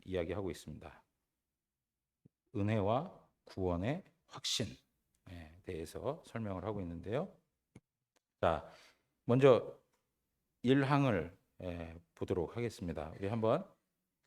이야기하고 있습니다. 은혜와 구원의 확신에 대해서 설명을 하고 있는데요. 자, 먼저 1항을 보도록 하겠습니다. 우리 한번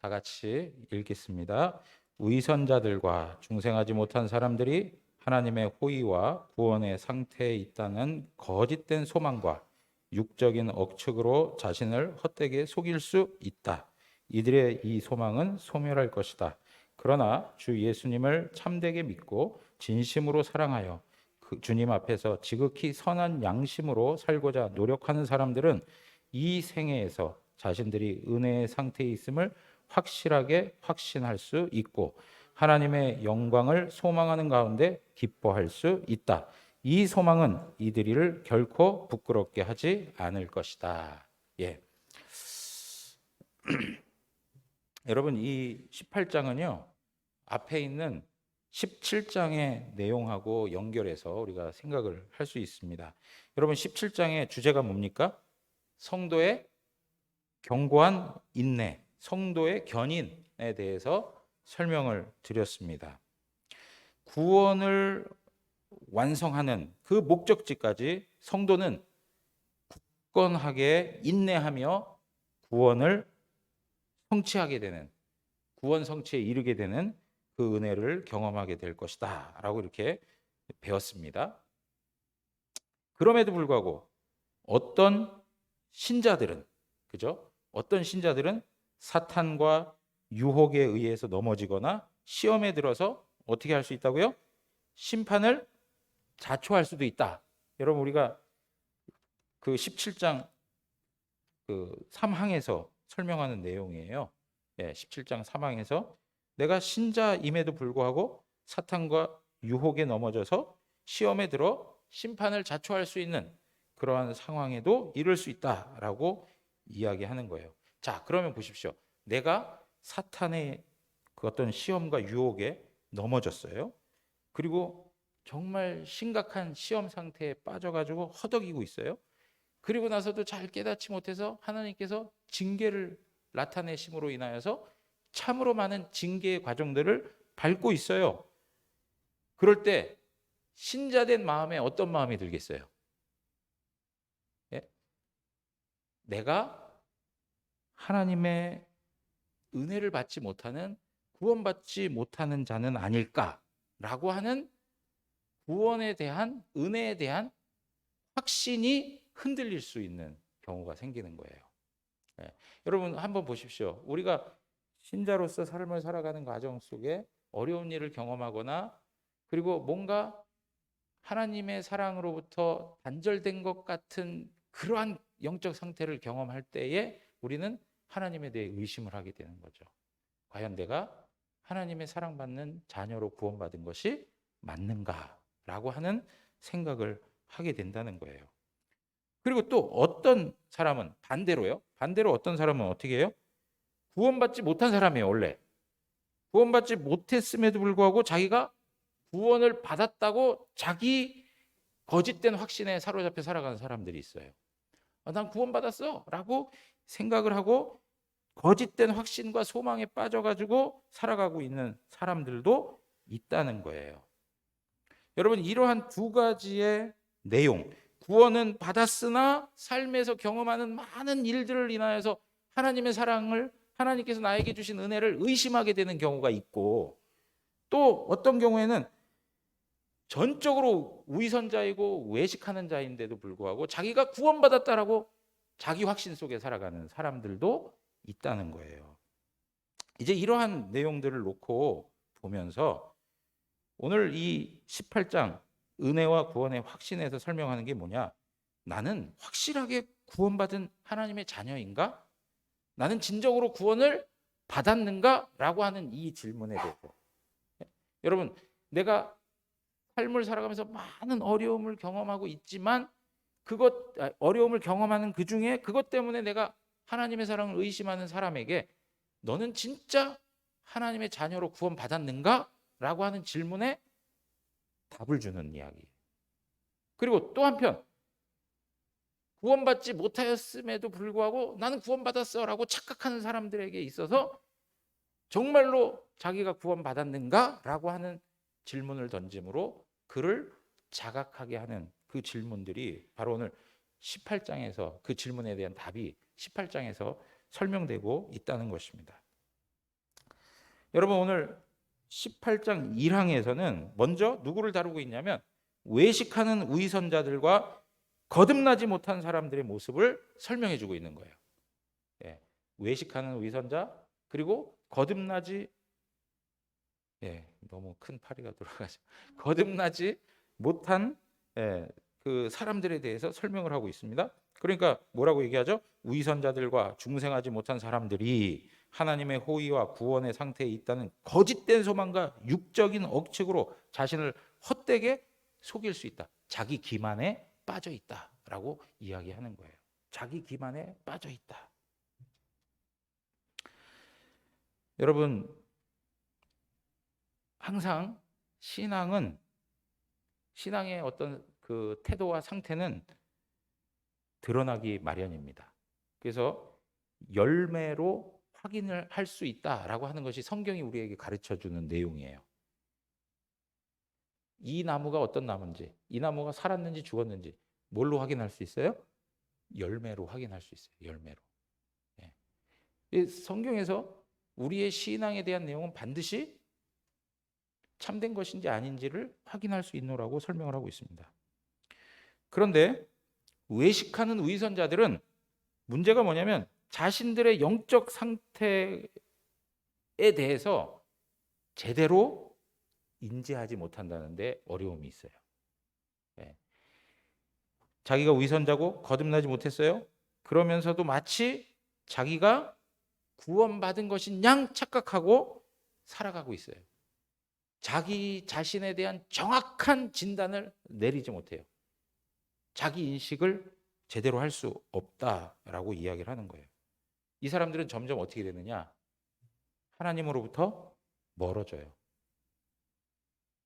다 같이 읽겠습니다. 위선자들과 중생하지 못한 사람들이 하나님의 호의와 구원의 상태에 있다는 거짓된 소망과 육적인 억측으로 자신을 헛되게 속일 수 있다. 이들의 이 소망은 소멸할 것이다. 그러나 주 예수님을 참되게 믿고 진심으로 사랑하여 그 주님 앞에서 지극히 선한 양심으로 살고자 노력하는 사람들은 이 생애에서 자신들이 은혜의 상태에 있음을 확실하게 확신할 수 있고 하나님의 영광을 소망하는 가운데 기뻐할 수 있다. 이 소망은 이들을 결코 부끄럽게 하지 않을 것이다. 예. 여러분, 이 18장은요 앞에 있는 17장의 내용하고 연결해서 우리가 생각을 할 수 있습니다. 여러분, 17장의 주제가 뭡니까? 성도의 견고한 인내, 성도의 견인에 대해서 설명을 드렸습니다. 구원을 완성하는 그 목적지까지 성도는 굳건하게 인내하며 구원을 성취하게 되는, 구원 성취에 이르게 되는 그 은혜를 경험하게 될 것이다 라고 이렇게 배웠습니다. 그럼에도 불구하고 어떤 신자들은, 그죠? 어떤 신자들은 사탄과 유혹에 의해서 넘어지거나 시험에 들어서 어떻게 할 수 있다고요? 심판을 자초할 수도 있다. 여러분, 우리가 그 17장 그 3항에서 설명하는 내용이에요. 17장 3항에서 내가 신자임에도 불구하고 사탄과 유혹에 넘어져서 시험에 들어 심판을 자초할 수 있는 그러한 상황에도 이를 수 있다라고 이야기하는 거예요. 자, 그러면 보십시오. 내가 사탄의 그 어떤 시험과 유혹에 넘어졌어요. 그리고 정말 심각한 시험 상태에 빠져가지고 허덕이고 있어요. 그리고 나서도 잘 깨닫지 못해서 하나님께서 징계를 나타내심으로 인하여서 참으로 많은 징계의 과정들을 밟고 있어요. 그럴 때 신자된 마음에 어떤 마음이 들겠어요? 예? 내가 하나님의 은혜를 받지 못하는, 구원받지 못하는 자는 아닐까라고 하는 구원에 대한, 은혜에 대한 확신이 흔들릴 수 있는 경우가 생기는 거예요. 여러분, 한번 보십시오. 우리가 신자로서 삶을 살아가는 과정 속에 어려운 일을 경험하거나 그리고 뭔가 하나님의 사랑으로부터 단절된 것 같은 그러한 영적 상태를 경험할 때에 우리는 하나님에 대해 의심을 하게 되는 거죠. 과연 내가 하나님의 사랑받는 자녀로 구원받은 것이 맞는가라고 하는 생각을 하게 된다는 거예요. 그리고 또 어떤 사람은 반대로요. 반대로 어떤 사람은 어떻게 해요? 구원받지 못한 사람이에요. 원래 구원받지 못했음에도 불구하고 자기가 구원을 받았다고 자기 거짓된 확신에 사로잡혀 살아가는 사람들이 있어요. 난 구원받았어 라고 생각을 하고 거짓된 확신과 소망에 빠져가지고 살아가고 있는 사람들도 있다는 거예요. 여러분, 이러한 두 가지의 내용, 구원은 받았으나 삶에서 경험하는 많은 일들을 인하여서 하나님의 사랑을, 하나님께서 나에게 주신 은혜를 의심하게 되는 경우가 있고, 또 어떤 경우에는 전적으로 위선자이고 외식하는 자인데도 불구하고 자기가 구원받았다라고 자기 확신 속에 살아가는 사람들도 있다는 거예요. 이제 이러한 내용들을 놓고 보면서 오늘 이 18장 은혜와 구원의 확신에서 설명하는 게 뭐냐? 나는 확실하게 구원받은 하나님의 자녀인가? 나는 진정으로 구원을 받았는가? 라고 하는 이 질문에 대해서, 여러분, 내가 삶을 살아가면서 많은 어려움을 경험하고 있지만 어려움을 경험하는 그 중에 그것 때문에 내가 하나님의 사랑을 의심하는 사람에게 너는 진짜 하나님의 자녀로 구원받았는가? 라고 하는 질문에 답을 주는 이야기. 그리고 또 한편 구원받지 못하였음에도 불구하고 나는 구원받았어 라고 착각하는 사람들에게 있어서 정말로 자기가 구원받았는가? 라고 하는 질문을 던짐으로 그를 자각하게 하는 그 질문들이 바로 오늘 18장에서 그 질문에 대한 답이 18장에서 설명되고 있다는 것입니다. 여러분 오늘 18장 1항에서는 먼저 누구를 다루고 있냐면 외식하는 위선자들과 거듭나지 못한 사람들의 모습을 설명해 주고 있는 거예요. 예, 외식하는 위선자 그리고 거듭나지 너무 큰 파리가 돌아가죠. 거듭나지 못한 그 사람들에 대해서 설명을 하고 있습니다. 그러니까 뭐라고 얘기하죠? 위선자들과 중생하지 못한 사람들이 하나님의 호의와 구원의 상태에 있다는 거짓된 소망과 육적인 억측으로 자신을 헛되게 속일 수 있다. 자기 기만에 빠져 있다라고 이야기하는 거예요. 자기 기만에 빠져 있다. 여러분 항상 신앙의 어떤 그 태도와 상태는 드러나기 마련입니다. 그래서 열매로 확인을 할 수 있다라고 하는 것이 성경이 우리에게 가르쳐 주는 내용이에요. 이 나무가 어떤 나무인지, 이 나무가 살았는지 죽었는지 뭘로 확인할 수 있어요? 열매로 확인할 수 있어요. 열매로. 성경에서 우리의 신앙에 대한 내용은 반드시 참된 것인지 아닌지를 확인할 수 있노라고 설명을 하고 있습니다. 그런데 외식하는 위선자들은 문제가 뭐냐면 자신들의 영적 상태에 대해서 제대로 인지하지 못한다는데 어려움이 있어요. 자기가 위선자고 거듭나지 못했어요. 그러면서도 마치 자기가 구원받은 것인 양 착각하고 살아가고 있어요. 자기 자신에 대한 정확한 진단을 내리지 못해요. 자기 인식을 제대로 할 수 없다라고 이야기를 하는 거예요. 이 사람들은 점점 어떻게 되느냐? 하나님으로부터 멀어져요.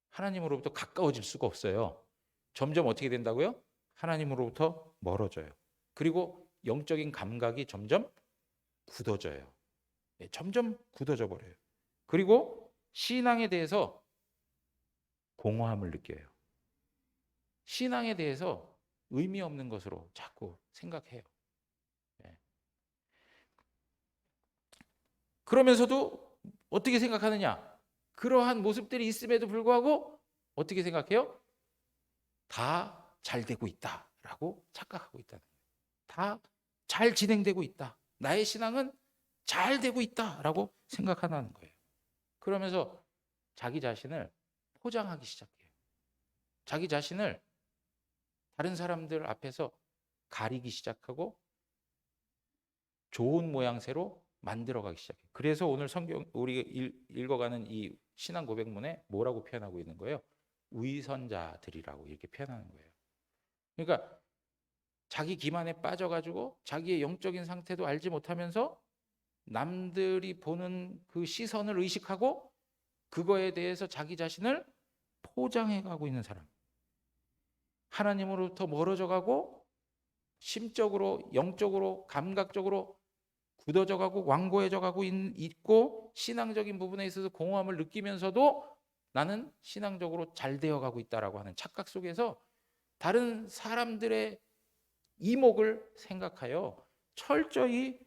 하나님으로부터 가까워질 수가 없어요. 점점 어떻게 된다고요? 하나님으로부터 멀어져요. 그리고 영적인 감각이 점점 굳어져요. 점점 굳어져 버려요. 그리고 신앙에 대해서 공허함을 느껴요. 신앙에 대해서 의미 없는 것으로 자꾸 생각해요. 그러면서도 어떻게 생각하느냐? 그러한 모습들이 있음에도 불구하고 어떻게 생각해요? 다 잘 되고 있다라고 착각하고 있다는 거예요. 다 잘 진행되고 있다. 나의 신앙은 잘 되고 있다라고 생각하는 거예요. 그러면서 자기 자신을 포장하기 시작해요. 자기 자신을 다른 사람들 앞에서 가리기 시작하고 좋은 모양새로 만들어가기 시작해요. 그래서 오늘 성경 우리가 읽어가는 이 신앙 고백문에 뭐라고 표현하고 있는 거예요? 위선자들이라고 이렇게 표현하는 거예요. 그러니까 자기 기만에 빠져가지고 자기의 영적인 상태도 알지 못하면서 남들이 보는 그 시선을 의식하고 그거에 대해서 자기 자신을 포장해가고 있는 사람. 하나님으로부터 멀어져가고 심적으로 영적으로 감각적으로 굳어져가고 완고해져가고 있고 신앙적인 부분에 있어서 공허함을 느끼면서도 나는 신앙적으로 잘 되어가고 있다라고 하는 착각 속에서 다른 사람들의 이목을 생각하여 철저히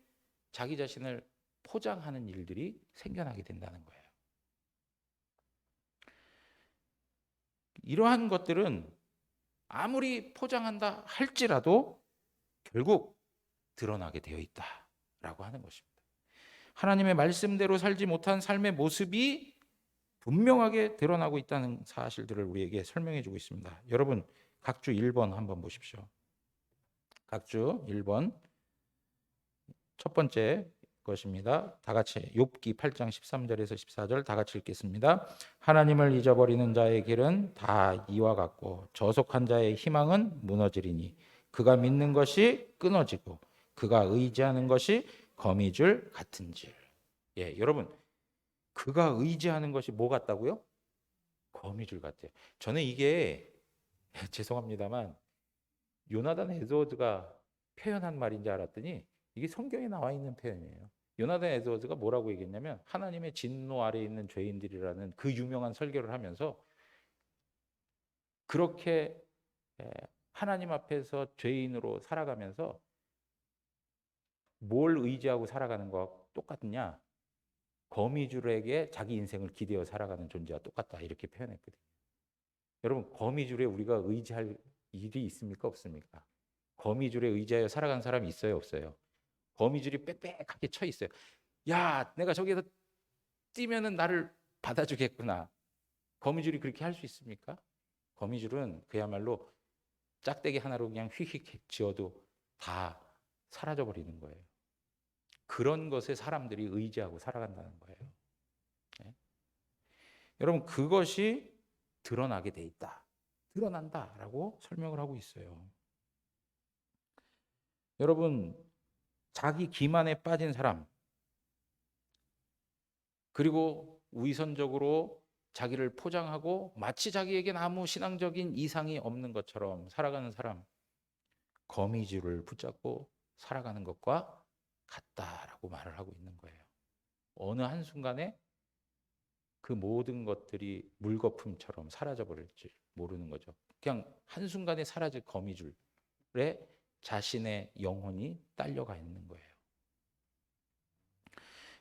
자기 자신을 포장하는 일들이 생겨나게 된다는 거예요. 이러한 것들은 아무리 포장한다 할지라도 결국 드러나게 되어 있다라고 하는 것입니다. 하나님의 말씀대로 살지 못한 삶의 모습이 분명하게 드러나고 있다는 사실들을 우리에게 설명해 주고 있습니다. 여러분 각주 1번 한번 보십시오. 각주 1번 첫 번째 것입니다. 다 같이 욥기 8장 13절에서 14절 다 같이 읽겠습니다. 하나님을 잊어버리는 자의 길은 다 이와 같고 저속한 자의 희망은 무너지리니 그가 믿는 것이 끊어지고 그가 의지하는 것이 거미줄 같은질. 여러분 그가 의지하는 것이 뭐 같다고요? 거미줄 같아요. 저는 이게 죄송합니다만 요나단 에드워드가 표현한 말인지 알았더니 이게 성경에 나와 있는 표현이에요. 요나단 에드워즈가 뭐라고 얘기했냐면 하나님의 진노 아래에 있는 죄인들이라는 그 유명한 설교를 하면서 그렇게 하나님 앞에서 죄인으로 살아가면서 뭘 의지하고 살아가는 거와 똑같냐? 거미줄에게 자기 인생을 기대어 살아가는 존재와 똑같다 이렇게 표현했거든요. 여러분 거미줄에 우리가 의지할 일이 있습니까 없습니까? 거미줄에 의지하여 살아가는 사람이 있어요 없어요? 거미줄이 빽빽하게 쳐 있어요. 야 내가 저기에서 뛰면은 나를 받아주겠구나. 거미줄이 그렇게 할 수 있습니까? 거미줄은 그야말로 짝대기 하나로 그냥 휙휙 지어도 다 사라져 버리는 거예요. 그런 것에 사람들이 의지하고 살아간다는 거예요. 네? 여러분 그것이 드러나게 돼 있다. 드러난다라고 설명을 하고 있어요. 여러분 자기 기만에 빠진 사람 그리고 위선적으로 자기를 포장하고 마치 자기에겐 아무 신앙적인 이상이 없는 것처럼 살아가는 사람 거미줄을 붙잡고 살아가는 것과 같다라고 말을 하고 있는 거예요. 어느 한순간에 그 모든 것들이 물거품처럼 사라져 버릴지 모르는 거죠. 그냥 한순간에 사라질 거미줄에 자신의 영혼이 딸려가 있는 거예요.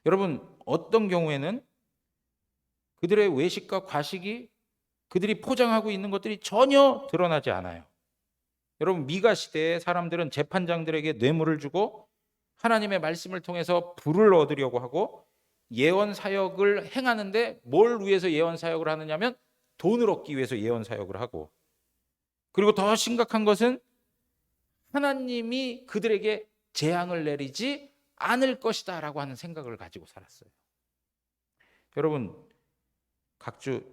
여러분 어떤 경우에는 그들의 외식과 과식이 그들이 포장하고 있는 것들이 전혀 드러나지 않아요. 여러분 미가 시대에 사람들은 재판장들에게 뇌물을 주고 하나님의 말씀을 통해서 불을 얻으려고 하고 예언 사역을 행하는데 뭘 위해서 예언 사역을 하느냐면 돈을 얻기 위해서 예언 사역을 하고 그리고 더 심각한 것은 하나님이 그들에게 재앙을 내리지 않을 것이다라고 하는 생각을 가지고 살았어요. 여러분 각주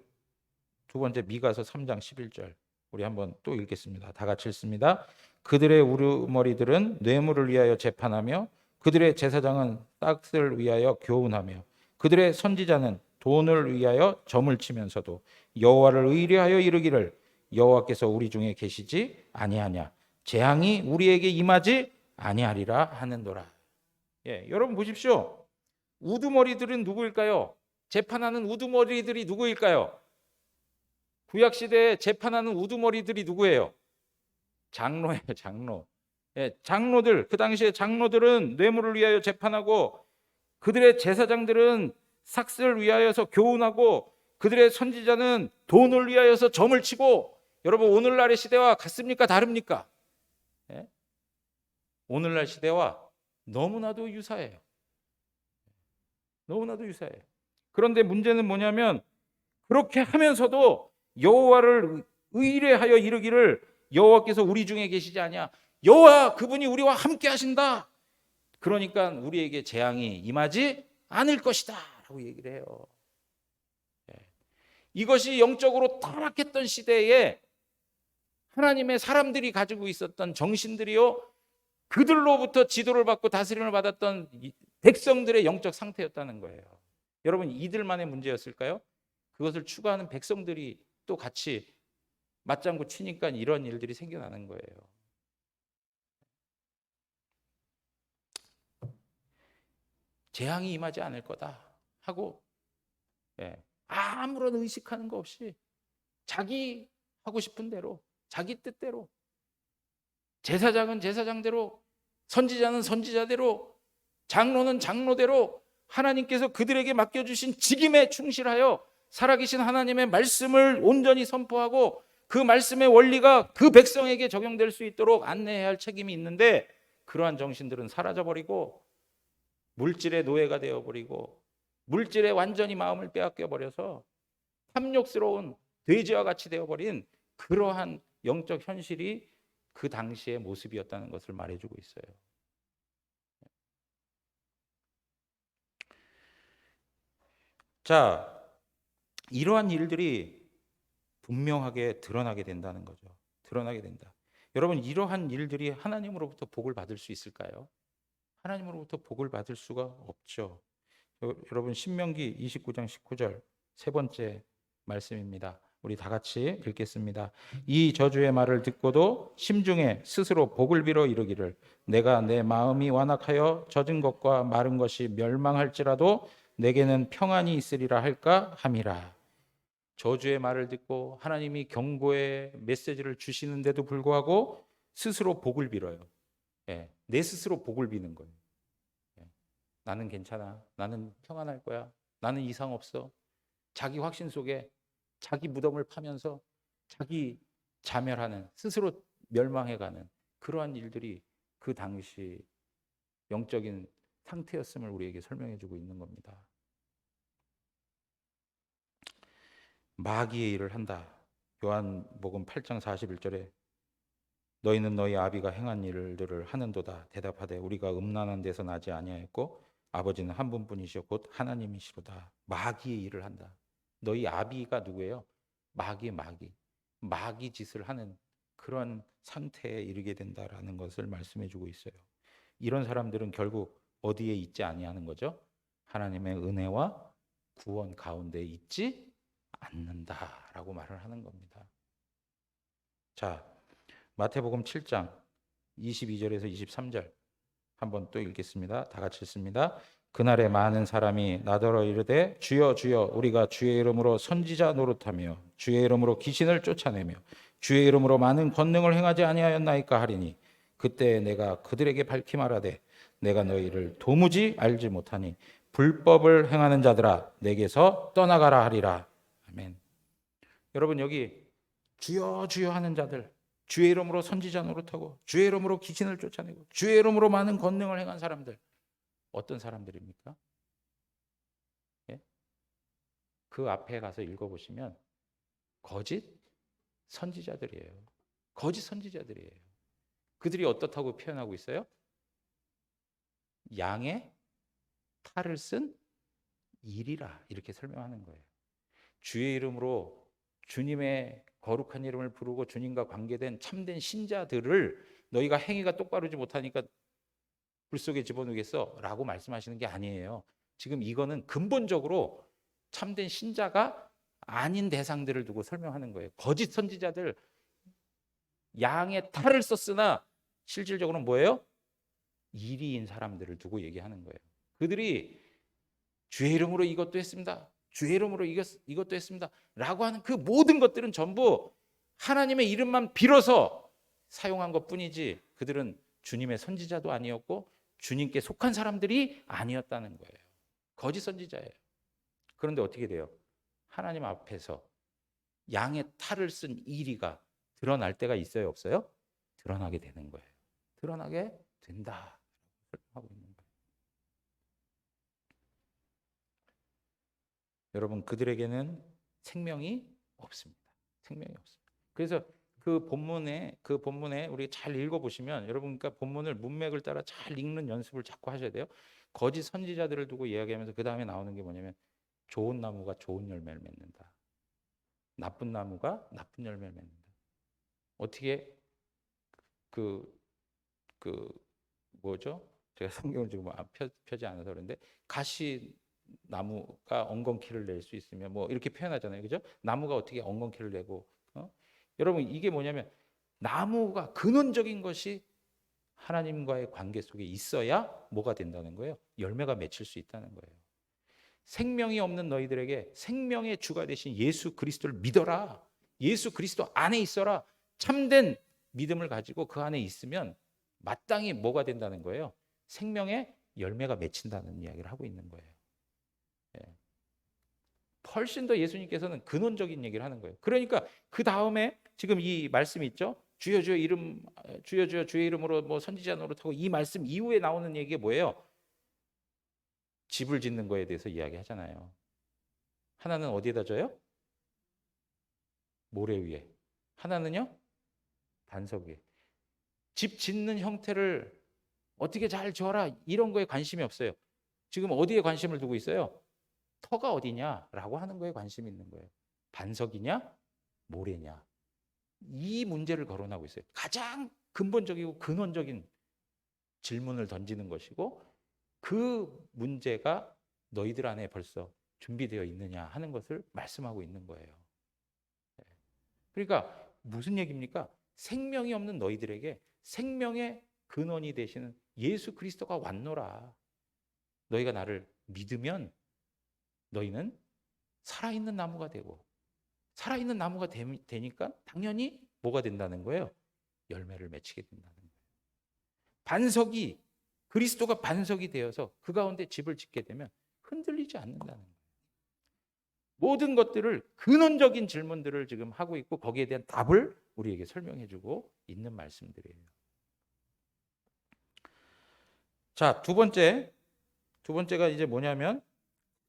두 번째 미가서 3장 11절 우리 한번 또 읽겠습니다. 다 같이 읽습니다. 그들의 우두머리들은 뇌물을 위하여 재판하며 그들의 제사장은 싹을 위하여 교훈하며 그들의 선지자는 돈을 위하여 점을 치면서도 여호와를 의뢰하여 이르기를 여호와께서 우리 중에 계시지 아니하냐 재앙이 우리에게 임하지 아니하리라 하는도라. 예, 여러분 보십시오. 우두머리들은 누구일까요? 재판하는 우두머리들이 누구일까요? 구약 시대에 재판하는 우두머리들이 누구예요? 장로예요, 장로. 예, 장로들, 그 당시에 장로들은 뇌물을 위하여 재판하고 그들의 제사장들은 삭슬을 위하여서 교훈하고 그들의 선지자는 돈을 위하여서 점을 치고 여러분 오늘날의 시대와 같습니까? 다릅니까? 예? 오늘날 시대와 너무나도 유사해요. 너무나도 유사해요. 그런데 문제는 뭐냐면 그렇게 하면서도 여호와를 의뢰하여 이르기를 여호와께서 우리 중에 계시지 아니야. 여호와 그분이 우리와 함께 하신다. 그러니까 우리에게 재앙이 임하지 않을 것이다 라고 얘기를 해요. 이것이 영적으로 타락했던 시대에 하나님의 사람들이 가지고 있었던 정신들이요 그들로부터 지도를 받고 다스림을 받았던 백성들의 영적 상태였다는 거예요. 여러분 이들만의 문제였을까요? 그것을 추구하는 백성들이 또 같이 맞장구 치니까 이런 일들이 생겨나는 거예요. 재앙이 임하지 않을 거다 하고 아무런 의식하는 거 없이 자기 하고 싶은 대로 자기 뜻대로 제사장은 제사장대로 선지자는 선지자대로 장로는 장로대로 하나님께서 그들에게 맡겨주신 직임에 충실하여 살아계신 하나님의 말씀을 온전히 선포하고 그 말씀의 원리가 그 백성에게 적용될 수 있도록 안내해야 할 책임이 있는데 그러한 정신들은 사라져버리고 물질의 노예가 되어버리고 물질에 완전히 마음을 빼앗겨버려서 탐욕스러운 돼지와 같이 되어버린 그러한 영적 현실이 그 당시의 모습이었다는 것을 말해주고 있어요. 자, 이러한 일들이 분명하게 드러나게 된다는 거죠. 드러나게 된다. 여러분 이러한 일들이 하나님으로부터 복을 받을 수 있을까요? 하나님으로부터 복을 받을 수가 없죠. 여러분 신명기 29장 19절 세 번째 말씀입니다. 우리 다 같이 읽겠습니다. 이 저주의 말을 듣고도 심중에 스스로 복을 빌어 이르기를 내가 내 마음이 완악하여 젖은 것과 마른 것이 멸망할지라도 내게는 평안이 있으리라 할까 함이라. 저주의 말을 듣고 하나님이 경고의 메시지를 주시는데도 불구하고 스스로 복을 빌어요. 예, 내 스스로 복을 비는 거예요. 예, 나는 괜찮아. 나는 평안할 거야. 나는 이상 없어. 자기 확신 속에 자기 무덤을 파면서 자기 자멸하는, 스스로 멸망해가는 그러한 일들이 그 당시 영적인 상태였음을 우리에게 설명해주고 있는 겁니다. 마귀의 일을 한다. 요한복음 8장 41절에 너희는 너희 아비가 행한 일들을 하는도다 대답하되 우리가 음란한 데서 나지 아니하였고 아버지는 한 분뿐이시오 곧 하나님이시로다. 마귀의 일을 한다. 너희 아비가 누구예요? 마귀 짓을 하는 그런 상태에 이르게 된다라는 것을 말씀해 주고 있어요. 이런 사람들은 결국 어디에 있지 아니하는 거죠? 하나님의 은혜와 구원 가운데 있지 않는다라고 말을 하는 겁니다. 자, 마태복음 7장 22절에서 23절 한번 또 읽겠습니다. 다 같이 읽습니다. 그날에 많은 사람이 나더러 이르되 주여 주여 우리가 주의 이름으로 선지자 노릇하며 주의 이름으로 귀신을 쫓아내며 주의 이름으로 많은 권능을 행하지 아니하였나이까 하리니 그때 내가 그들에게 밝히 말하되 내가 너희를 도무지 알지 못하니 불법을 행하는 자들아 내게서 떠나가라 하리라. 아멘. 여러분 여기 주여 주여 하는 자들, 주의 이름으로 선지자 노릇하고 주의 이름으로 귀신을 쫓아내고 주의 이름으로 많은 권능을 행한 사람들, 어떤 사람들입니까? 예? 그 앞에 가서 읽어보시면 거짓 선지자들이에요. 거짓 선지자들이에요. 그들이 어떻다고 표현하고 있어요? 양의 탈을 쓴 일이라 이렇게 설명하는 거예요. 주의 이름으로 주님의 거룩한 이름을 부르고 주님과 관계된 참된 신자들을 너희가 행위가 똑바르지 못하니까 불 속에 집어넣겠어? 라고 말씀하시는 게 아니에요. 지금 이거는 근본적으로 참된 신자가 아닌 대상들을 두고 설명하는 거예요. 거짓 선지자들, 양의 탈을 썼으나 실질적으로는 뭐예요? 이리인 사람들을 두고 얘기하는 거예요. 그들이 주의 이름으로 이것도 했습니다. 주의 이름으로 이것도 했습니다. 라고 하는 그 모든 것들은 전부 하나님의 이름만 빌어서 사용한 것뿐이지 그들은 주님의 선지자도 아니었고 주님께 속한 사람들이 아니었다는 거예요. 거짓 선지자예요. 그런데 어떻게 돼요? 하나님 앞에서 양의 탈을 쓴 이리가 드러날 때가 있어요, 없어요? 드러나게 되는 거예요. 드러나게 된다. 하고 있는 거예요. 여러분 그들에게는 생명이 없습니다. 생명이 없습니다. 그래서 그 본문에 우리 잘 읽어보시면 여러분 그러니까 본문을 문맥을 따라 잘 읽는 연습을 자꾸 하셔야 돼요. 거짓 선지자들을 두고 이야기하면서 그 다음에 나오는 게 뭐냐면 좋은 나무가 좋은 열매를 맺는다. 나쁜 나무가 나쁜 열매를 맺는다. 어떻게 그 뭐죠? 제가 성경을 지금 펴지 않아서 그런데 가시 나무가 엉겅퀴를 낼 수 있으면 뭐 이렇게 표현하잖아요. 그죠? 나무가 어떻게 엉겅퀴를 내고 여러분 이게 뭐냐면 나무가 근원적인 것이 하나님과의 관계 속에 있어야 뭐가 된다는 거예요? 열매가 맺힐 수 있다는 거예요. 생명이 없는 너희들에게 생명의 주가 되신 예수 그리스도를 믿어라. 예수 그리스도 안에 있어라. 참된 믿음을 가지고 그 안에 있으면 마땅히 뭐가 된다는 거예요? 생명의 열매가 맺힌다는 이야기를 하고 있는 거예요. 예. 훨씬 더 예수님께서는 근원적인 얘기를 하는 거예요. 그러니까 그 다음에 지금 이 말씀이 있죠. 주여 주여 이름 주여 주여 주의 이름으로 뭐 선지자 노릇하고 이 말씀 이후에 나오는 얘기가 뭐예요? 집을 짓는 거에 대해서 이야기하잖아요. 하나는 어디에다 져요? 모래 위에. 하나는요? 반석 위에. 집 짓는 형태를 어떻게 잘 지어라 이런 거에 관심이 없어요. 지금 어디에 관심을 두고 있어요? 터가 어디냐라고 하는 거에 관심이 있는 거예요. 반석이냐 모래냐 이 문제를 거론하고 있어요. 가장 근본적이고 근원적인 질문을 던지는 것이고 그 문제가 너희들 안에 벌써 준비되어 있느냐 하는 것을 말씀하고 있는 거예요. 그러니까 무슨 얘기입니까? 생명이 없는 너희들에게 생명의 근원이 되시는 예수 그리스도가 왔노라. 너희가 나를 믿으면 너희는 살아있는 나무가 되고, 살아있는 나무가 되니까 당연히 뭐가 된다는 거예요? 열매를 맺히게 된다는 거예요. 반석이, 그리스도가 반석이 되어서 그 가운데 집을 짓게 되면 흔들리지 않는다는 거예요. 모든 것들을, 근원적인 질문들을 지금 하고 있고 거기에 대한 답을 우리에게 설명해 주고 있는 말씀들이에요. 자, 두 번째가 이제 뭐냐면,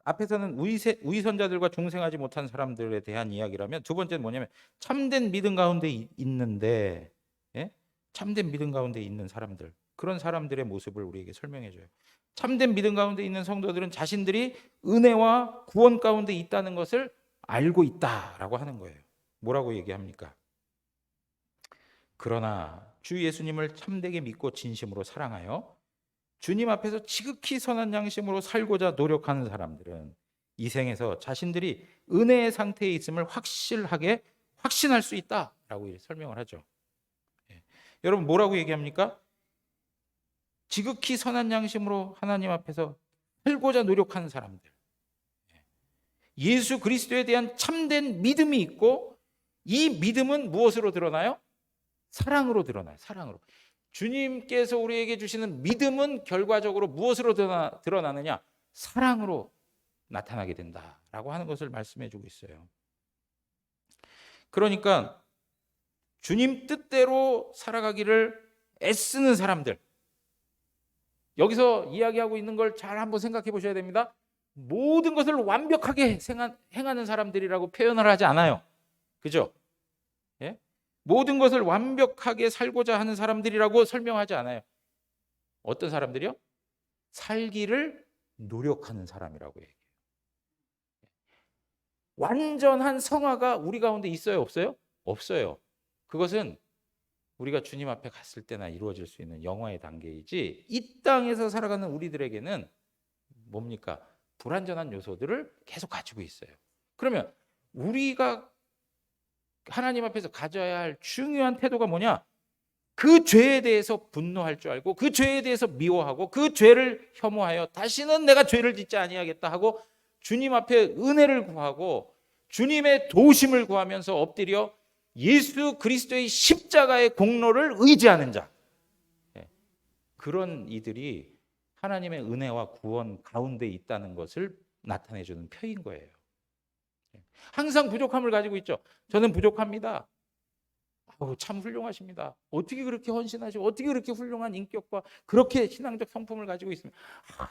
앞에서는 위선자들과 중생하지 못한 사람들에 대한 이야기라면, 두 번째는 뭐냐면 참된 믿음 가운데 있는데, 예? 참된 믿음 가운데 있는 사람들, 그런 사람들의 모습을 우리에게 설명해 줘요. 참된 믿음 가운데 있는 성도들은 자신들이 은혜와 구원 가운데 있다는 것을 알고 있다라고 하는 거예요. 뭐라고 얘기합니까? 그러나 주 예수님을 참되게 믿고 진심으로 사랑하여 주님 앞에서 지극히 선한 양심으로 살고자 노력하는 사람들은 이 생에서 자신들이 은혜의 상태에 있음을 확실하게 확신할 수 있다라고 설명을 하죠. 예. 여러분, 뭐라고 얘기합니까? 지극히 선한 양심으로 하나님 앞에서 살고자 노력하는 사람들, 예수 그리스도에 대한 참된 믿음이 있고, 이 믿음은 무엇으로 드러나요? 사랑으로 드러나요. 사랑으로. 주님께서 우리에게 주시는 믿음은 결과적으로 무엇으로 드러나느냐? 사랑으로 나타나게 된다라고 하는 것을 말씀해 주고 있어요. 그러니까 주님 뜻대로 살아가기를 애쓰는 사람들, 여기서 이야기하고 있는 걸 잘 한번 생각해 보셔야 됩니다. 모든 것을 완벽하게 행하는 사람들이라고 표현을 하지 않아요. 그죠? 예? 모든 것을 완벽하게 살고자 하는 사람들이라고 설명하지 않아요. 어떤 사람들이요? 살기를 노력하는 사람이라고 얘기해요. 완전한 성화가 우리 가운데 있어요, 없어요? 없어요. 그것은 우리가 주님 앞에 갔을 때나 이루어질 수 있는 영화의 단계이지, 이 땅에서 살아가는 우리들에게는 뭡니까? 불완전한 요소들을 계속 가지고 있어요. 그러면 우리가 하나님 앞에서 가져야 할 중요한 태도가 뭐냐? 그 죄에 대해서 분노할 줄 알고, 그 죄에 대해서 미워하고, 그 죄를 혐오하여 다시는 내가 죄를 짓지 아니하겠다 하고 주님 앞에 은혜를 구하고 주님의 도우심을 구하면서 엎드려 예수 그리스도의 십자가의 공로를 의지하는 자, 그런 이들이 하나님의 은혜와 구원 가운데 있다는 것을 나타내주는 표인 거예요. 항상 부족함을 가지고 있죠. 저는 부족합니다. 참 훌륭하십니다. 어떻게 그렇게 헌신하시고 어떻게 그렇게 훌륭한 인격과 그렇게 신앙적 성품을 가지고 있으면,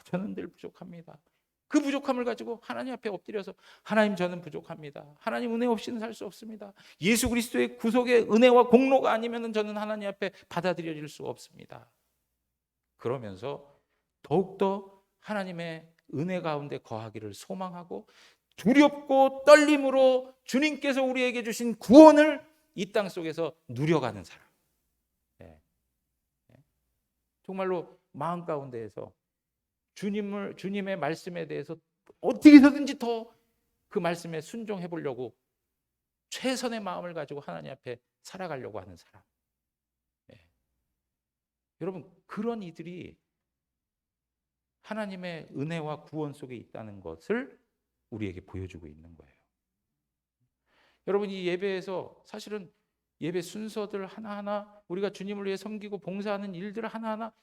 저는 늘 부족합니다. 그 부족함을 가지고 하나님 앞에 엎드려서, 하나님, 저는 부족합니다. 하나님 은혜 없이는 살 수 없습니다. 예수 그리스도의 구속의 은혜와 공로가 아니면 저는 하나님 앞에 받아들여질 수 없습니다. 그러면서 더욱더 하나님의 은혜 가운데 거하기를 소망하고 두렵고 떨림으로 주님께서 우리에게 주신 구원을 이 땅 속에서 누려가는 사람. 정말로 마음 가운데에서 주님의 말씀에 대해서 어떻게 해서든지 더 그 말씀에 순종해 보려고 최선의 마음을 가지고 하나님 앞에 살아가려고 하는 사람. 여러분, 그런 이들이 하나님의 은혜와 구원 속에 있다는 것을 우리에게 보여주고 있는 거예요. 여러분, 이 예배에서 사실은 예배 순서들 하나하나, 우리가 주님을 위해 섬기고 봉사하는 일들 하나하나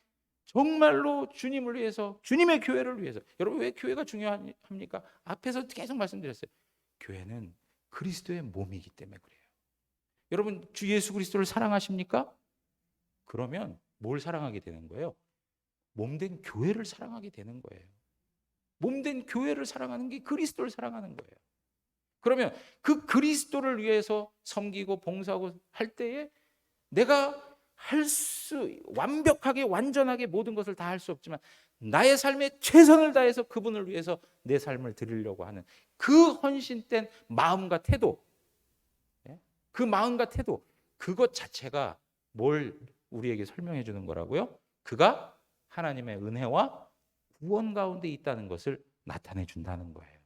정말로 주님을 위해서, 주님의 교회를 위해서. 여러분, 왜 교회가 중요합니까? 앞에서 계속 말씀드렸어요. 교회는 그리스도의 몸이기 때문에 그래요. 여러분, 주 예수 그리스도를 사랑하십니까? 그러면 뭘 사랑하게 되는 거예요? 몸된 교회를 사랑하게 되는 거예요. 몸된 교회를 사랑하는 게 그리스도를 사랑하는 거예요. 그러면 그 그리스도를 위해서 섬기고 봉사하고 할 때에 내가 완벽하게 완전하게 모든 것을 다 할 수 없지만 나의 삶에 최선을 다해서 그분을 위해서 내 삶을 드리려고 하는 그 헌신된 마음과 태도, 그 마음과 태도, 그것 자체가 뭘 우리에게 설명해 주는 거라고요? 그가 하나님의 은혜와 구원 가운데 있다는 것을 나타내 준다는 거예요.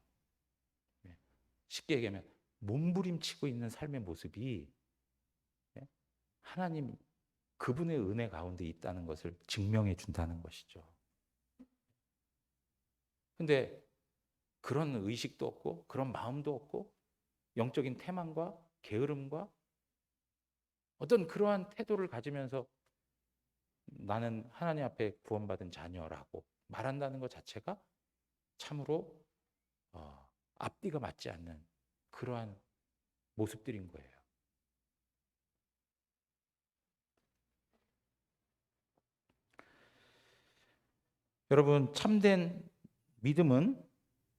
쉽게 얘기하면 몸부림치고 있는 삶의 모습이 하나님 그분의 은혜 가운데 있다는 것을 증명해 준다는 것이죠. 근데 그런 의식도 없고 그런 마음도 없고 영적인 태만과 게으름과 어떤 그러한 태도를 가지면서 나는 하나님 앞에 구원받은 자녀라고 말한다는 것 자체가 참으로 앞뒤가 맞지 않는 그러한 모습들인 거예요. 여러분, 참된 믿음은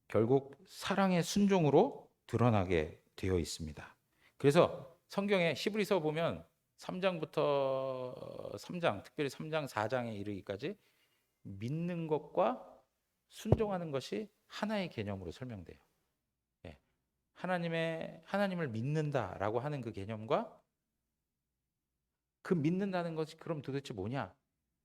결국 사랑의 순종으로 드러나게 되어 있습니다. 그래서 성경에 히브리서 보면 3장부터 3장, 특별히 3장, 4장에 이르기까지 믿는 것과 순종하는 것이 하나의 개념으로 설명돼요. 하나님을 믿는다라고 하는 그 개념과 그 믿는다는 것이 그럼 도대체 뭐냐?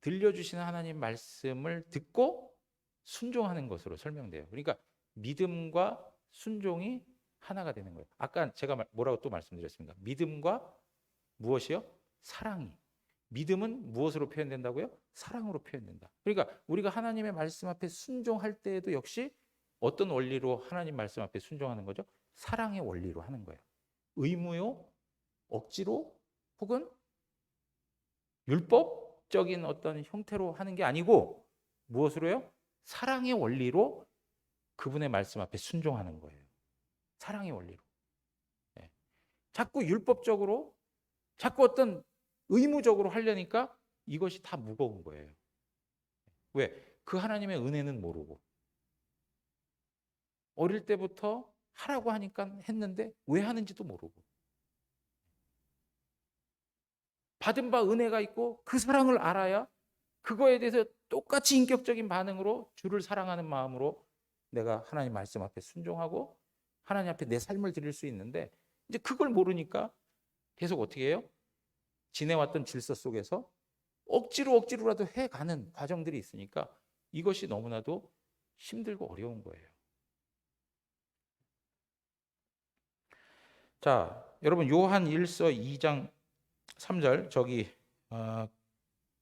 들려주시는 하나님 말씀을 듣고 순종하는 것으로 설명돼요. 그러니까 믿음과 순종이 하나가 되는 거예요. 아까 제가 뭐라고 또 말씀드렸습니까? 믿음과 무엇이요? 사랑이. 믿음은 무엇으로 표현된다고요? 사랑으로 표현된다. 그러니까 우리가 하나님의 말씀 앞에 순종할 때에도 역시 어떤 원리로 하나님 말씀 앞에 순종하는 거죠? 사랑의 원리로 하는 거예요. 의무요, 억지로, 혹은 율법적인 어떤 형태로 하는 게 아니고 무엇으로요? 사랑의 원리로 그분의 말씀 앞에 순종하는 거예요. 사랑의 원리로. 자꾸 율법적으로, 자꾸 어떤 의무적으로 하려니까 이것이 다 무거운 거예요. 왜? 그 하나님의 은혜는 모르고 어릴 때부터 하라고 하니까 했는데 왜 하는지도 모르고 받은 바 은혜가 있고 그 사랑을 알아야 그거에 대해서 똑같이 인격적인 반응으로 주를 사랑하는 마음으로 내가 하나님 말씀 앞에 순종하고 하나님 앞에 내 삶을 드릴 수 있는데 이제 그걸 모르니까 계속 어떻게 해요? 지내왔던 질서 속에서 억지로라도 해가는 과정들이 있으니까 이것이 너무나도 힘들고 어려운 거예요. 자, 여러분 요한 1서 2장 3절 저기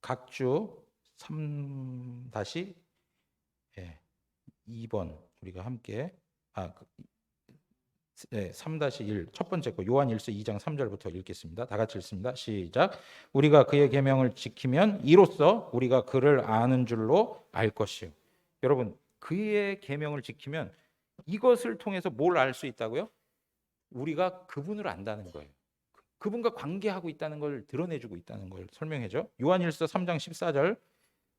각주 3-2번 우리가 함께 3-1 첫 번째 거 요한 1서 2장 3절부터 읽겠습니다. 다 같이 읽습니다. 시작. 우리가 그의 계명을 지키면 이로써 우리가 그를 아는 줄로 알 것이요. 여러분 그의 계명을 지키면 이것을 통해서 뭘 알 수 있다고요? 우리가 그분을 안다는 거예요. 그분과 관계하고 있다는 걸 드러내주고 있다는 걸 설명해줘. 요한일서 3장 14절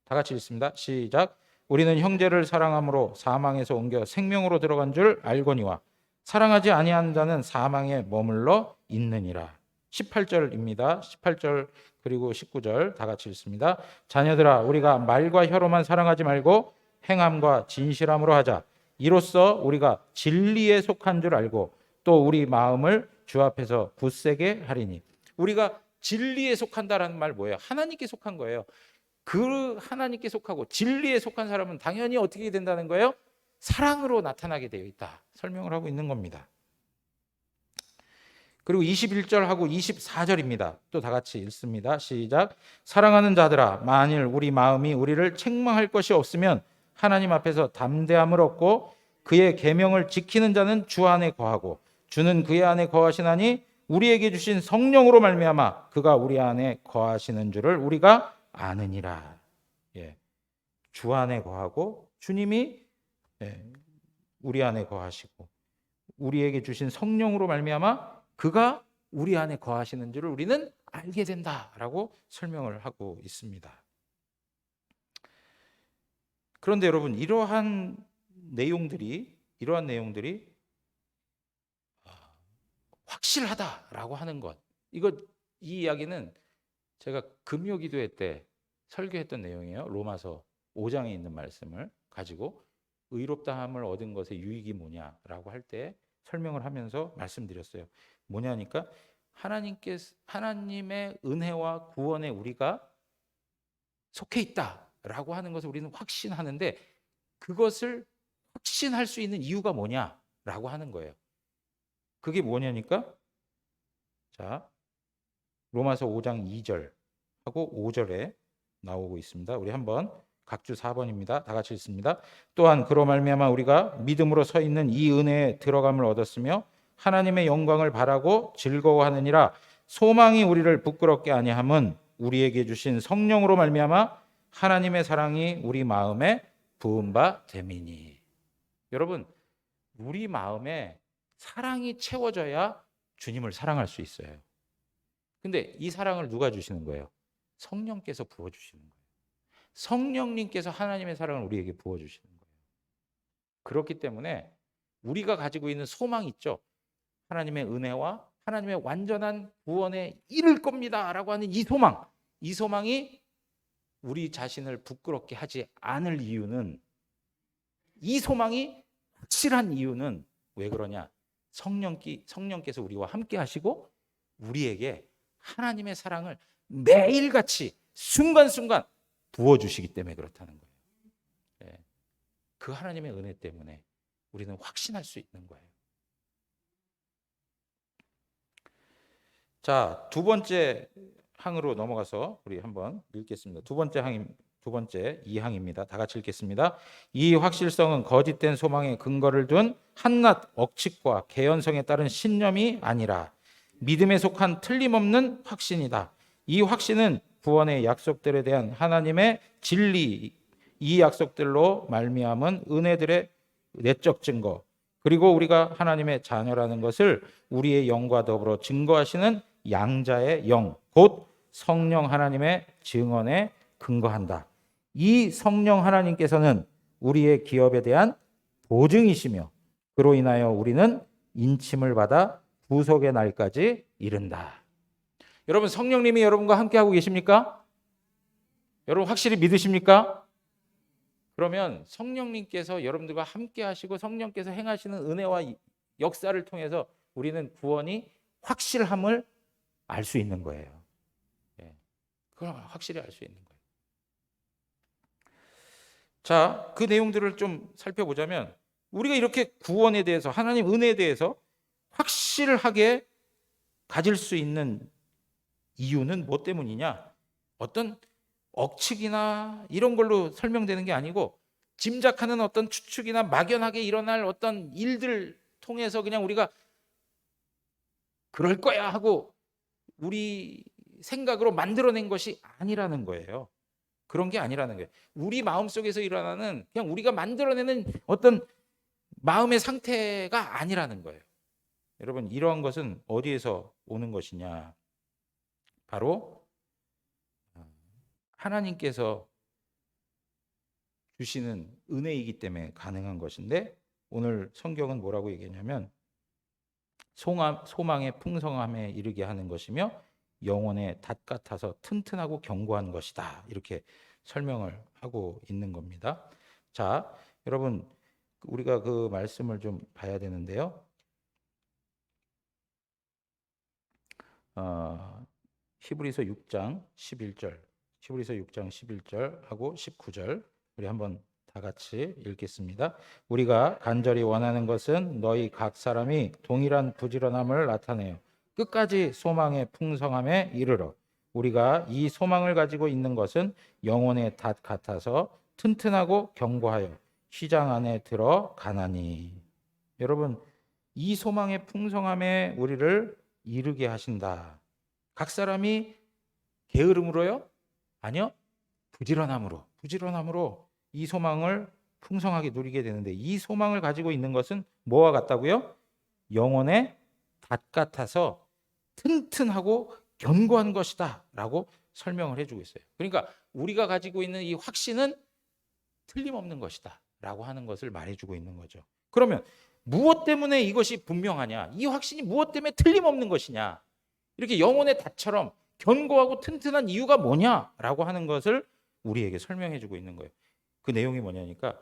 다 같이 읽습니다. 시작. 우리는 형제를 사랑함으로 사망에서 옮겨 생명으로 들어간 줄 알거니와 사랑하지 아니하는 자는 사망에 머물러 있느니라. 18절입니다. 18절 그리고 19절 다 같이 읽습니다. 자녀들아 우리가 말과 혀로만 사랑하지 말고 행함과 진실함으로 하자. 이로써 우리가 진리에 속한 줄 알고 또 우리 마음을 주 앞에서 굳세게 하리니. 우리가 진리에 속한다라는 말 뭐예요? 하나님께 속한 거예요. 그 하나님께 속하고 진리에 속한 사람은 당연히 어떻게 된다는 거예요? 사랑으로 나타나게 되어 있다. 설명을 하고 있는 겁니다. 그리고 21절하고 24절입니다. 또 다 같이 읽습니다. 시작. 사랑하는 자들아 만일 우리 마음이 우리를 책망할 것이 없으면 하나님 앞에서 담대함을 얻고 그의 계명을 지키는 자는 주 안에 거하고 주는 그의 안에 거하시나니 우리에게 주신 성령으로 말미암아 그가 우리 안에 거하시는 줄을 우리가 아느니라. 주 안에 거하고 주님이 우리 안에 거하시고 우리에게 주신 성령으로 말미암아 그가 우리 안에 거하시는 줄을 우리는 알게 된다라고 설명을 하고 있습니다. 그런데 여러분 이러한 내용들이 확실하다라고 하는 것, 이 이야기는 제가 금요기도회 때 설교했던 내용이에요. 로마서 5장에 있는 말씀을 가지고 의롭다함을 얻은 것의 유익이 뭐냐라고 할 때 설명을 하면서 말씀드렸어요. 뭐냐니까 하나님의 은혜와 구원에 우리가 속해 있다라고 하는 것을 우리는 확신하는데 그것을 확신할 수 있는 이유가 뭐냐라고 하는 거예요. 그게 뭐냐니까? 자, 로마서 5장 2절 하고 5절에 나오고 있습니다. 우리 한번 각주 4번입니다. 다 같이 읽습니다. 또한 그로 말미암아 우리가 믿음으로 서 있는 이 은혜에 들어감을 얻었으며 하나님의 영광을 바라고 즐거워하느니라. 소망이 우리를 부끄럽게 아니함은 우리에게 주신 성령으로 말미암아 하나님의 사랑이 우리 마음에 부은 바 됨이니. 여러분, 우리 마음에 사랑이 채워져야 주님을 사랑할 수 있어요. 근데 이 사랑을 누가 주시는 거예요? 성령께서 부어주시는 거예요. 성령님께서 하나님의 사랑을 우리에게 부어주시는 거예요. 그렇기 때문에 우리가 가지고 있는 소망 있죠. 하나님의 은혜와 하나님의 완전한 구원에 이를 겁니다 라고 하는 이 소망이 우리 자신을 부끄럽게 하지 않을 이유는, 이 소망이 확실한 이유는 왜 그러냐? 성령께서 우리와 함께 하시고 우리에게 하나님의 사랑을 매일같이 순간순간 부어주시기 때문에 그렇다는 거예요. 네. 그 하나님의 은혜 때문에 우리는 확신할 수 있는 거예요. 자, 두 번째 항으로 넘어가서 우리 한번 읽겠습니다. 두 번째 2항입니다. 다 같이 읽겠습니다. 이 확실성은 거짓된 소망에 근거를 둔 한낱 억측과 개연성에 따른 신념이 아니라 믿음에 속한 틀림없는 확신이다. 이 확신은 구원의 약속들에 대한 하나님의 진리, 이 약속들로 말미암은 은혜들의 내적 증거, 그리고 우리가 하나님의 자녀라는 것을 우리의 영과 더불어 증거하시는 양자의 영, 곧 성령 하나님의 증언에 근거한다. 이 성령 하나님께서는 우리의 기업에 대한 보증이시며 그로 인하여 우리는 인침을 받아 구속의 날까지 이른다. 여러분, 성령님이 여러분과 함께하고 계십니까? 여러분 확실히 믿으십니까? 그러면 성령님께서 여러분들과 함께하시고 성령께서 행하시는 은혜와 역사를 통해서 우리는 구원이 확실함을 알 수 있는 거예요. 그걸 확실히 알 수 있는 거예요. 자, 그 내용들을 좀 살펴보자면 우리가 이렇게 구원에 대해서, 하나님 은혜에 대해서 확실하게 가질 수 있는 이유는 뭐 때문이냐? 어떤 억측이나 이런 걸로 설명되는 게 아니고 짐작하는 어떤 추측이나 막연하게 일어날 어떤 일들 통해서 그냥 우리가 그럴 거야 하고 우리 생각으로 만들어낸 것이 아니라는 거예요. 그런 게 아니라는 거예요. 우리 마음속에서 일어나는 그냥 우리가 만들어내는 어떤 마음의 상태가 아니라는 거예요. 여러분, 이러한 것은 어디에서 오는 것이냐? 바로 하나님께서 주시는 은혜이기 때문에 가능한 것인데, 오늘 성경은 뭐라고 얘기했냐면 소망의 풍성함에 이르게 하는 것이며 영혼의 닷 같아서 튼튼하고 견고한 것이다. 이렇게 설명을 하고 있는 겁니다. 자, 여러분, 우리가 그 말씀을 좀 봐야 되는데요. 히브리서 6장 11절, 히브리서 6장 11절 하고 19절 우리 한번 다 같이 읽겠습니다. 우리가 간절히 원하는 것은 너희 각 사람이 동일한 부지런함을 나타내요. 끝까지 소망의 풍성함에 이르러. 우리가 이 소망을 가지고 있는 것은 영혼의 닷 같아서 튼튼하고 견고하여 시장 안에 들어가나니. 여러분, 이 소망의 풍성함에 우리를 이르게 하신다. 각 사람이 게으름으로요? 아니요. 부지런함으로 이 소망을 풍성하게 누리게 되는데, 이 소망을 가지고 있는 것은 뭐와 같다고요? 영혼의 닷 같아서 튼튼하고 견고한 것이다 라고 설명을 해주고 있어요. 그러니까 우리가 가지고 있는 이 확신은 틀림없는 것이다 라고 하는 것을 말해주고 있는 거죠. 그러면 무엇 때문에 이것이 분명하냐? 이 확신이 무엇 때문에 틀림없는 것이냐? 이렇게 영혼의 닷처럼 견고하고 튼튼한 이유가 뭐냐라고 하는 것을 우리에게 설명해주고 있는 거예요. 그 내용이 뭐냐니까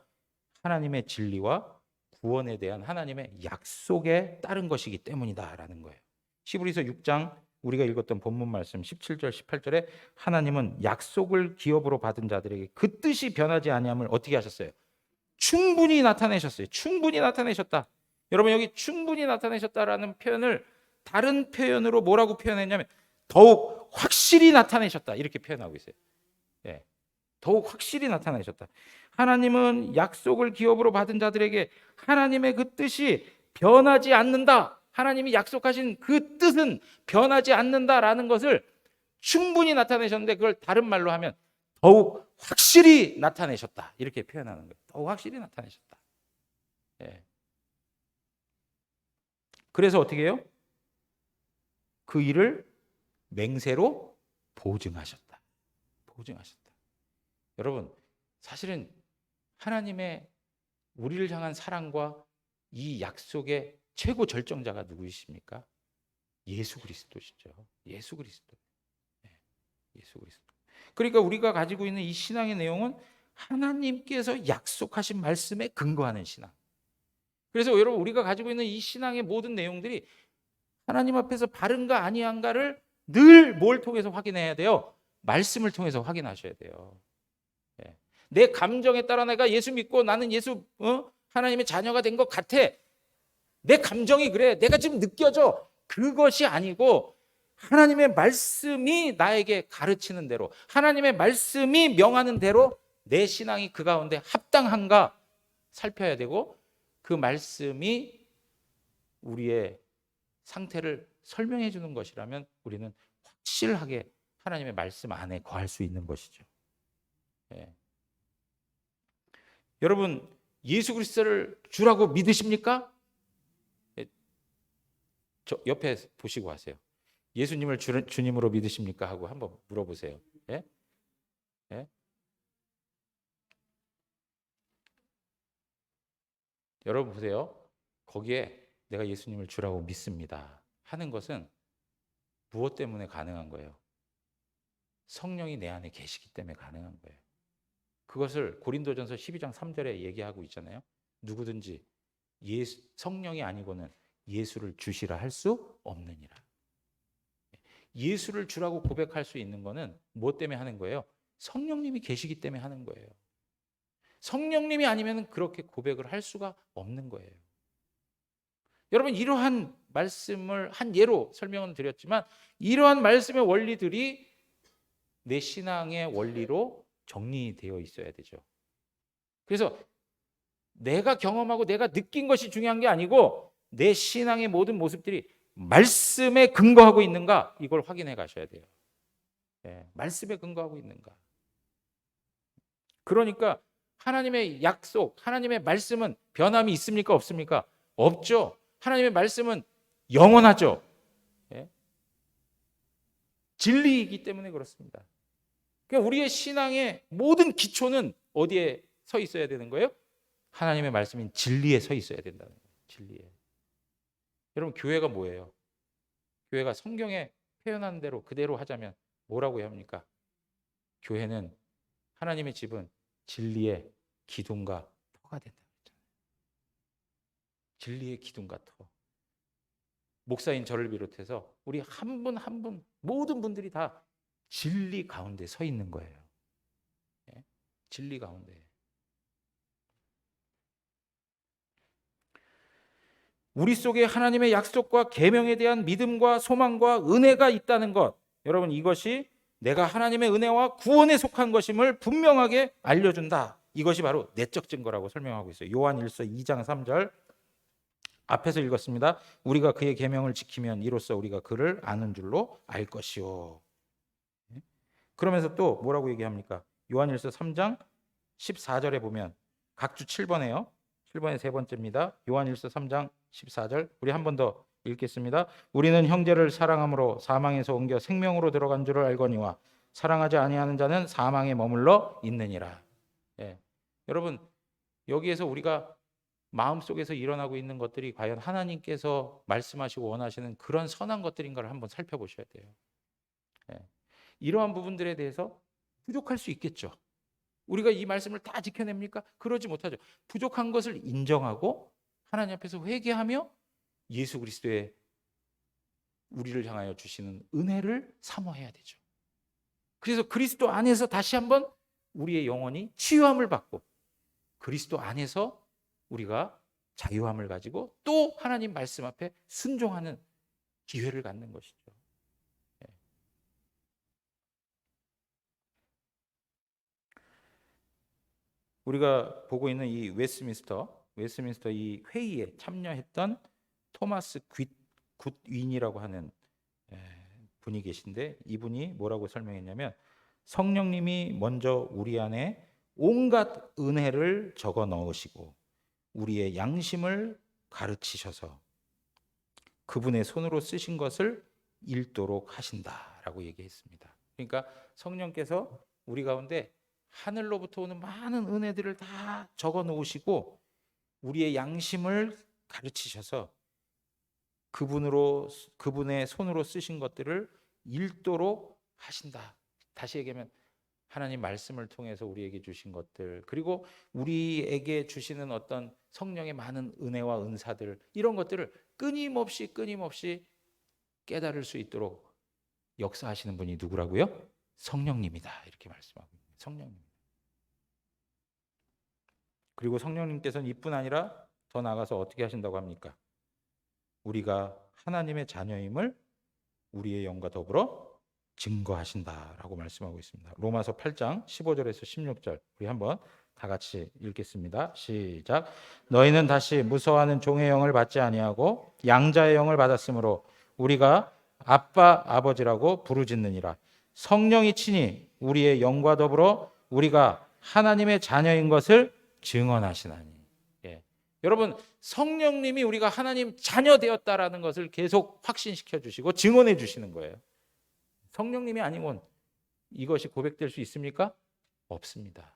하나님의 진리와 구원에 대한 하나님의 약속에 따른 것이기 때문이다라는 거예요. 히브리서 6장 우리가 읽었던 본문 말씀 17절 18절에 하나님은 약속을 기업으로 받은 자들에게 그 뜻이 변하지 아니함을 어떻게 하셨어요? 충분히 나타내셨어요. 충분히 나타내셨다. 여러분 여기 충분히 나타내셨다라는 표현을 다른 표현으로 뭐라고 표현했냐면 더욱 확실히 나타내셨다 이렇게 표현하고 있어요. 예, 더욱 확실히 나타내셨다. 하나님은 약속을 기업으로 받은 자들에게 하나님의 그 뜻이 변하지 않는다. 하나님이 약속하신 그 뜻은 변하지 않는다라는 것을 충분히 나타내셨는데 그걸 다른 말로 하면 더욱 확실히 나타내셨다 이렇게 표현하는 거예요. 더욱 확실히 나타내셨다. 예. 그래서 어떻게 해요? 그 일을 맹세로 보증하셨다. 보증하셨다. 여러분 사실은 하나님의 우리를 향한 사랑과 이 약속의 최고 절정자가 누구이십니까? 예수 그리스도시죠. 예수 그리스도. 예수 그리스도. 그러니까 우리가 가지고 있는 이 신앙의 내용은 하나님께서 약속하신 말씀에 근거하는 신앙. 그래서 여러분 우리가 가지고 있는 이 신앙의 모든 내용들이 하나님 앞에서 바른가 아니한가를 늘 뭘 통해서 확인해야 돼요? 말씀을 통해서 확인하셔야 돼요. 내 감정에 따라 내가 예수 믿고 나는 하나님의 자녀가 된 것 같아. 내 감정이 그래. 내가 지금 느껴져. 그것이 아니고 하나님의 말씀이 나에게 가르치는 대로, 하나님의 말씀이 명하는 대로 내 신앙이 그 가운데 합당한가 살펴야 되고, 그 말씀이 우리의 상태를 설명해 주는 것이라면 우리는 확실하게 하나님의 말씀 안에 거할 수 있는 것이죠. 예. 여러분 예수 그리스도를 주라고 믿으십니까? 예. 저 옆에 보시고 하세요. 예수님을 주님으로 믿으십니까? 하고 한번 물어보세요. 예? 예? 여러분 보세요. 거기에 내가 예수님을 주라고 믿습니다 하는 것은 무엇 때문에 가능한 거예요? 성령이 내 안에 계시기 때문에 가능한 거예요. 그것을 고린도전서 12장 3절에 얘기하고 있잖아요. 누구든지 성령이 아니고는 예수를 주시라 할 수 없느니라. 예수를 주라고 고백할 수 있는 거는 무엇 때문에 하는 거예요? 성령님이 계시기 때문에 하는 거예요. 성령님이 아니면 그렇게 고백을 할 수가 없는 거예요. 여러분 이러한 말씀을 한 예로 설명은 드렸지만 이러한 말씀의 원리들이 내 신앙의 원리로 정리되어 있어야 되죠. 그래서 내가 경험하고 내가 느낀 것이 중요한 게 아니고 내 신앙의 모든 모습들이 말씀에 근거하고 있는가 이걸 확인해 가셔야 돼요. 예, 말씀에 근거하고 있는가. 그러니까 하나님의 약속, 하나님의 말씀은 변함이 있습니까? 없습니까? 없죠. 하나님의 말씀은 영원하죠. 예? 진리이기 때문에 그렇습니다. 그러니까 우리의 신앙의 모든 기초는 어디에 서 있어야 되는 거예요? 하나님의 말씀인 진리에 서 있어야 된다는 거예요. 진리에. 여러분 교회가 뭐예요? 교회가 성경에 표현하는 대로 그대로 하자면 뭐라고 해야 합니까? 교회는 하나님의 집은 진리의 기둥과 터가 된다. 진리의 기둥과 터. 목사인 저를 비롯해서 우리 한 분 한 분 모든 분들이 다 진리 가운데 서 있는 거예요. 예? 진리 가운데. 우리 속에 하나님의 약속과 계명에 대한 믿음과 소망과 은혜가 있다는 것. 여러분 이것이 내가 하나님의 은혜와 구원에 속한 것임을 분명하게 알려준다. 이것이 바로 내적 증거라고 설명하고 있어요. 요한일서 2장 3절 앞에서 읽었습니다. 우리가 그의 계명을 지키면 이로써 우리가 그를 아는 줄로 알 것이요. 그러면서 또 뭐라고 얘기합니까? 요한일서 3장 14절에 보면 각주 7번에요. 7번의 세 번째입니다. 요한일서 3장 14절 우리 한 번 더 읽겠습니다. 우리는 형제를 사랑함으로 사망에서 옮겨 생명으로 들어간 줄을 알거니와 사랑하지 아니하는 자는 사망에 머물러 있느니라. 예. 여러분 여기에서 우리가 마음속에서 일어나고 있는 것들이 과연 하나님께서 말씀하시고 원하시는 그런 선한 것들인가를 한번 살펴보셔야 돼요. 예. 이러한 부분들에 대해서 부족할 수 있겠죠. 우리가 이 말씀을 다 지켜냅니까? 그러지 못하죠. 부족한 것을 인정하고 하나님 앞에서 회개하며 예수 그리스도의 우리를 향하여 주시는 은혜를 사모해야 되죠. 그래서 그리스도 안에서 다시 한번 우리의 영혼이 치유함을 받고 그리스도 안에서 우리가 자유함을 가지고 또 하나님 말씀 앞에 순종하는 기회를 갖는 것이죠. 예. 우리가 보고 있는 이 웨스트민스터 이 회의에 참여했던 토마스 굿윈이라고 하는 분이 계신데, 이분이 뭐라고 설명했냐면, 성령님이 먼저 우리 안에 온갖 은혜를 적어 넣으시고 우리의 양심을 가르치셔서 그분의 손으로 쓰신 것을 읽도록 하신다라고 얘기했습니다. 그러니까 성령께서 우리 가운데 하늘로부터 오는 많은 은혜들을 다 적어 놓으시고 우리의 양심을 가르치셔서 그분의 손으로 쓰신 것들을 읽도록 하신다. 다시 얘기하면 하나님 말씀을 통해서 우리에게 주신 것들, 그리고 우리에게 주시는 어떤 성령의 많은 은혜와 은사들, 이런 것들을 끊임없이 깨달을 수 있도록 역사하시는 분이 누구라고요? 성령님이다. 이렇게 말씀하고 있는 성령님. 그리고 성령님께서는 이뿐 아니라 더 나아가서 어떻게 하신다고 합니까? 우리가 하나님의 자녀임을 우리의 영과 더불어 증거하신다라고 말씀하고 있습니다. 로마서 8장 15절에서 16절 우리 한번 다 같이 읽겠습니다. 시작. 너희는 다시 무서워하는 종의 영을 받지 아니하고 양자의 영을 받았으므로 우리가 아빠 아버지라고 부르짖느니라. 성령이 친히 우리의 영과 더불어 우리가 하나님의 자녀인 것을 증언하시나니. 예. 여러분, 성령님이 우리가 하나님 자녀 되었다라는 것을 계속 확신시켜 주시고 증언해 주시는 거예요. 성령님이 아니면 이것이 고백될 수 있습니까? 없습니다.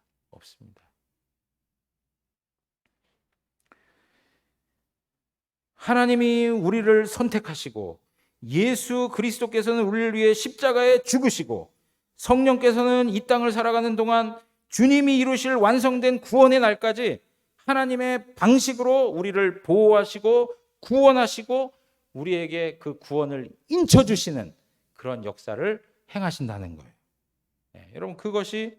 하나님이 우리를 선택하시고 예수 그리스도께서는 우리를 위해 십자가에 죽으시고 성령께서는 이 땅을 살아가는 동안 주님이 이루실 완성된 구원의 날까지 하나님의 방식으로 우리를 보호하시고 구원하시고 우리에게 그 구원을 인쳐주시는 그런 역사를 행하신다는 거예요. 네, 여러분, 그것이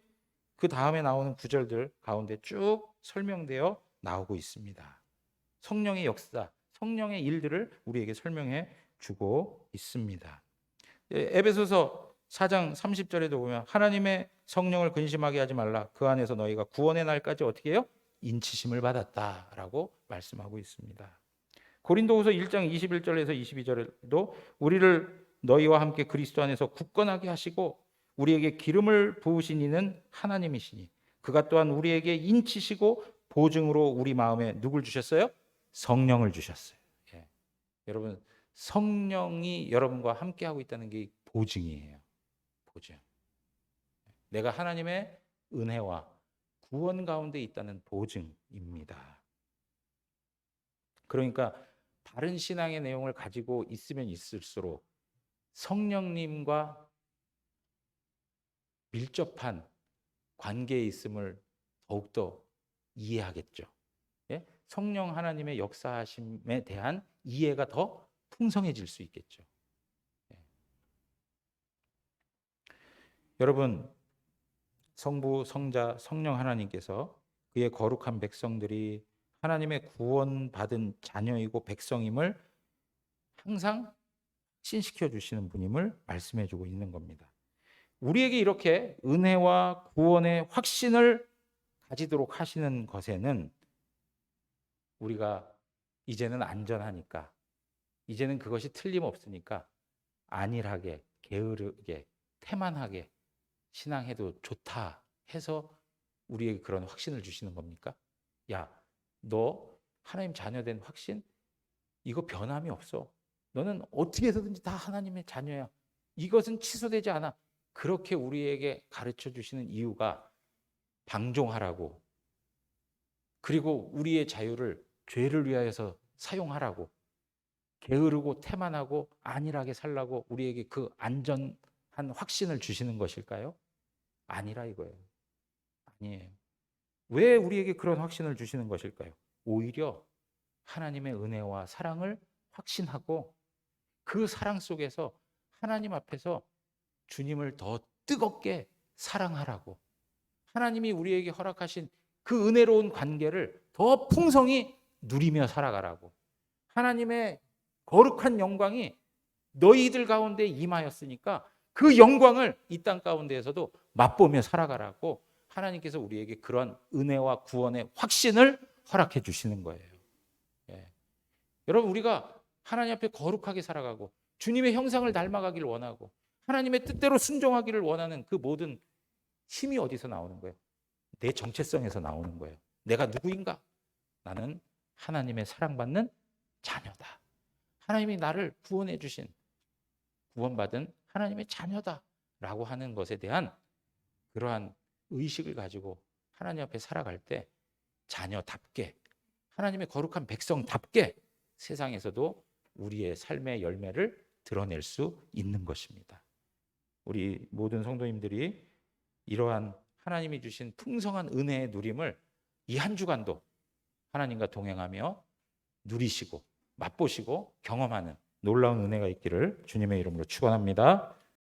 그 다음에 나오는 구절들 가운데 쭉 설명되어 나오고 있습니다. 성령의 역사, 성령의 일들을 우리에게 설명해 주고 있습니다. 에베소서 4장 30절에도 보면 하나님의 성령을 근심하게 하지 말라. 그 안에서 너희가 구원의 날까지 어떻게 해요? 인치심을 받았다라고 말씀하고 있습니다. 고린도후서 1장 21절에서 22절에도 우리를 너희와 함께 그리스도 안에서 굳건하게 하시고 우리에게 기름을 부으신 이는 하나님이시니 그가 또한 우리에게 인치시고 보증으로 우리 마음에 누굴 주셨어요? 성령을 주셨어요. 예. 여러분, 성령이 여러분과 함께하고 있다는 게 보증이에요. 보증. 내가 하나님의 은혜와 구원 가운데 있다는 보증입니다. 그러니까 바른 신앙의 내용을 가지고 있으면 있을수록 성령님과 밀접한 관계에 있음을 더욱더 이해하겠죠. 예? 성령 하나님의 역사하심에 대한 이해가 더 풍성해질 수 있겠죠. 예. 여러분, 성부, 성자, 성령 하나님께서 그의 거룩한 백성들이 하나님의 구원받은 자녀이고 백성임을 항상 신시켜 주시는 분임을 말씀해 주고 있는 겁니다. 우리에게 이렇게 은혜와 구원의 확신을 가지도록 하시는 것에는 우리가 이제는 안전하니까, 이제는 그것이 틀림없으니까 안일하게, 게으르게, 태만하게 신앙해도 좋다 해서 우리에게 그런 확신을 주시는 겁니까? 야, 너 하나님 자녀된 확신? 이거 변함이 없어. 너는 어떻게 해서든지 다 하나님의 자녀야. 이것은 취소되지 않아. 그렇게 우리에게 가르쳐 주시는 이유가 방종하라고, 그리고 우리의 자유를 죄를 위하여서 사용하라고, 게으르고 태만하고 안일하게 살라고 우리에게 그 안전한 확신을 주시는 것일까요? 아니라 이거예요. 아니에요. 왜 우리에게 그런 확신을 주시는 것일까요? 오히려 하나님의 은혜와 사랑을 확신하고 그 사랑 속에서 하나님 앞에서 주님을 더 뜨겁게 사랑하라고, 하나님이 우리에게 허락하신 그 은혜로운 관계를 더 풍성히 누리며 살아가라고. 하나님의 거룩한 영광이 너희들 가운데 임하였으니까 그 영광을 이 땅 가운데에서도 맛보며 살아가라고 하나님께서 우리에게 그런 은혜와 구원의 확신을 허락해 주시는 거예요. 예. 여러분, 우리가 하나님 앞에 거룩하게 살아가고 주님의 형상을 닮아가기를 원하고 하나님의 뜻대로 순종하기를 원하는 그 모든 힘이 어디서 나오는 거예요? 내 정체성에서 나오는 거예요. 내가 누구인가? 나는 하나님의 사랑받는 자녀다. 하나님이 나를 구원해 주신, 구원받은 하나님의 자녀다라고 하는 것에 대한 그러한 의식을 가지고 하나님 앞에 살아갈 때 자녀답게, 하나님의 거룩한 백성답게 세상에서도 우리의 삶의 열매를 드러낼 수 있는 것입니다. 우리 모든 성도님들이 이러한 하나님이 주신 풍성한 은혜의 누림을 이 한 주간도 하나님과 동행하며 누리시고 맛보시고 경험하는 놀라운 은혜가 있기를 주님의 이름으로 축원합니다.